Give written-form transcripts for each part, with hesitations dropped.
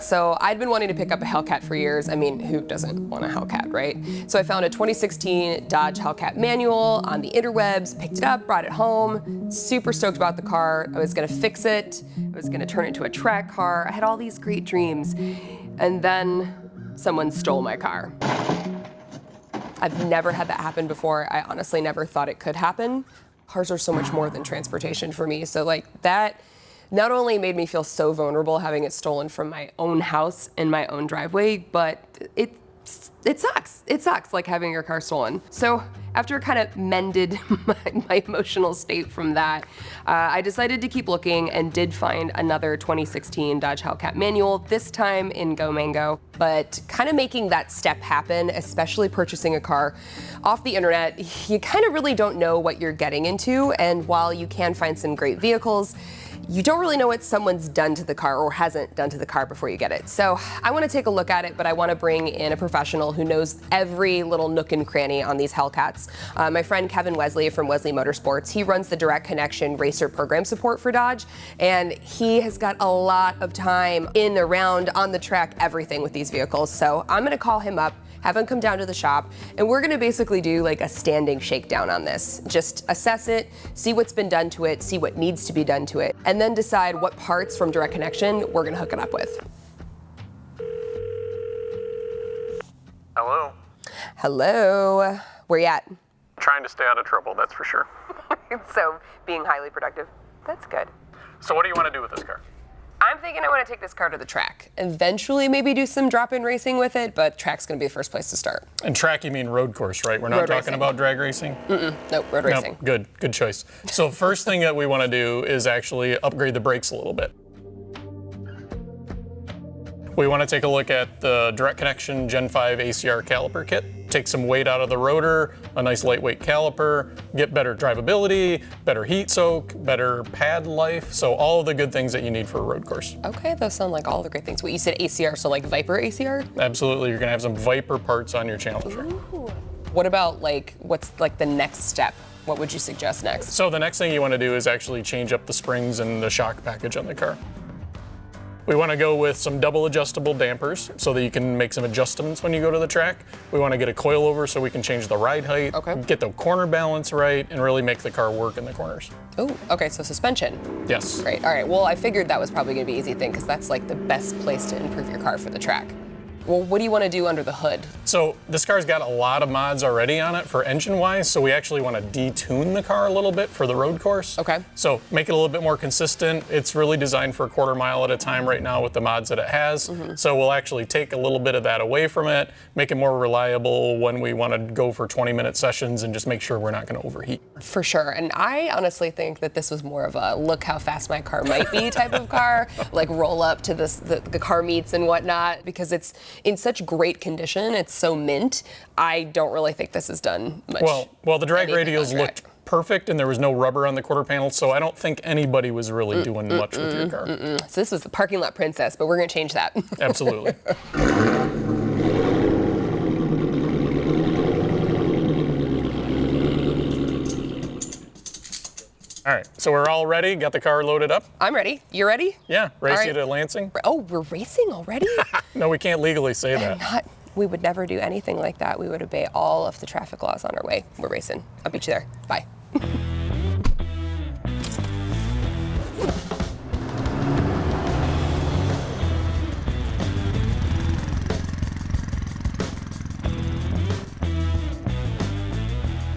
So I'd been wanting to pick up a Hellcat for years. I mean, who doesn't want a Hellcat, right? So I found a 2016 Dodge Hellcat manual on the interwebs, picked it up, brought it home, super stoked about the car. I was gonna fix it. I was gonna turn it into a track car. I had all these great dreams. And then someone stole my car. I've never had that happen before. I honestly never thought it could happen. Cars are so much more than transportation for me. So like that not only made me feel so vulnerable having it stolen from my own house in my own driveway, but it sucks. It sucks like having your car stolen. So after kind of mended my emotional state from that, I decided to keep looking and did find another 2016 Dodge Hellcat manual, this time in Go Mango. But kind of making that step happen, especially purchasing a car off the internet, you kind of really don't know what you're getting into. And while you can find some great vehicles, you don't really know what someone's done to the car or hasn't done to the car before you get it. So I want to take a look at it, but I want to bring in a professional who knows every little nook and cranny on these Hellcats. My friend Kevin Wesley from Wesley Motorsports, he runs the Direct Connection Racer program support for Dodge, and he has got a lot of time in, around, on the track, everything with these vehicles. So I'm going to call him up, have him come down to the shop, and we're gonna basically do like a standing shakedown on this. Just assess it, see what's been done to it, see what needs to be done to it, and then decide what parts from Direct Connection we're gonna hook it up with. Hello? Hello, where you at? Trying to stay out of trouble, that's for sure. So, being highly productive, that's good. So what do you want to do with this car? I'm thinking I want to take this car to the track. Eventually maybe do some drop-in racing with it, but track's gonna be the first place to start. And track, you mean road course, right? We're not talking about drag racing? Nope, road racing. Nope, good choice. So first thing that we want to do is actually upgrade the brakes a little bit. We want to take a look at the Direct Connection Gen 5 ACR caliper kit. Take some weight out of the rotor, a nice lightweight caliper, get better drivability, better heat soak, better pad life, so all of the good things that you need for a road course. Okay, those sound like all the great things. What, you said ACR, so like Viper ACR? Absolutely, you're gonna have some Viper parts on your Challenger. Ooh. What about like, what's like the next step? What would you suggest next? So the next thing you want to do is actually change up the springs and the shock package on the car. We want to go with some double adjustable dampers so that you can make some adjustments when you go to the track. We want to get a coilover so we can change the ride height, get the corner balance right, and really make the car work in the corners. Oh, okay, so suspension. Yes. Great, all right, well, I figured that was probably gonna be an easy thing because that's like the best place to improve your car for the track. Well, what do you want to do under the hood? So this car's got a lot of mods already on it for engine-wise, so we actually want to detune the car a little bit for the road course. Okay. So make it a little bit more consistent. It's really designed for a quarter mile at a time right now with the mods that it has. So we'll actually take a little bit of that away from it, make it more reliable when we want to go for 20-minute sessions and just make sure we're not going to overheat. For sure, and I honestly think that this was more of a look how fast my car might be type of car, like roll up to this, the car meets and whatnot, because it's in such great condition, it's so mint. I don't really think this has done much. Well, the drag radials looked perfect and there was no rubber on the quarter panel, so I don't think anybody was really doing much with your car. So this was the parking lot princess, but we're gonna change that. Absolutely. All right, so we're all ready, got the car loaded up? I'm ready. You ready? Yeah, race you to Lansing. Oh, we're racing already? No, we can't legally say that. We would never do anything like that. We would obey all of the traffic laws on our way. We're racing. I'll beat you there. Bye.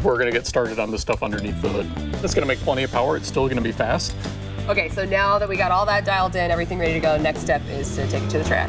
We're gonna get started on the stuff underneath the hood. It's gonna make plenty of power. It's still gonna be fast. Okay, so now that we got all that dialed in, everything ready to go, next step is to take it to the track.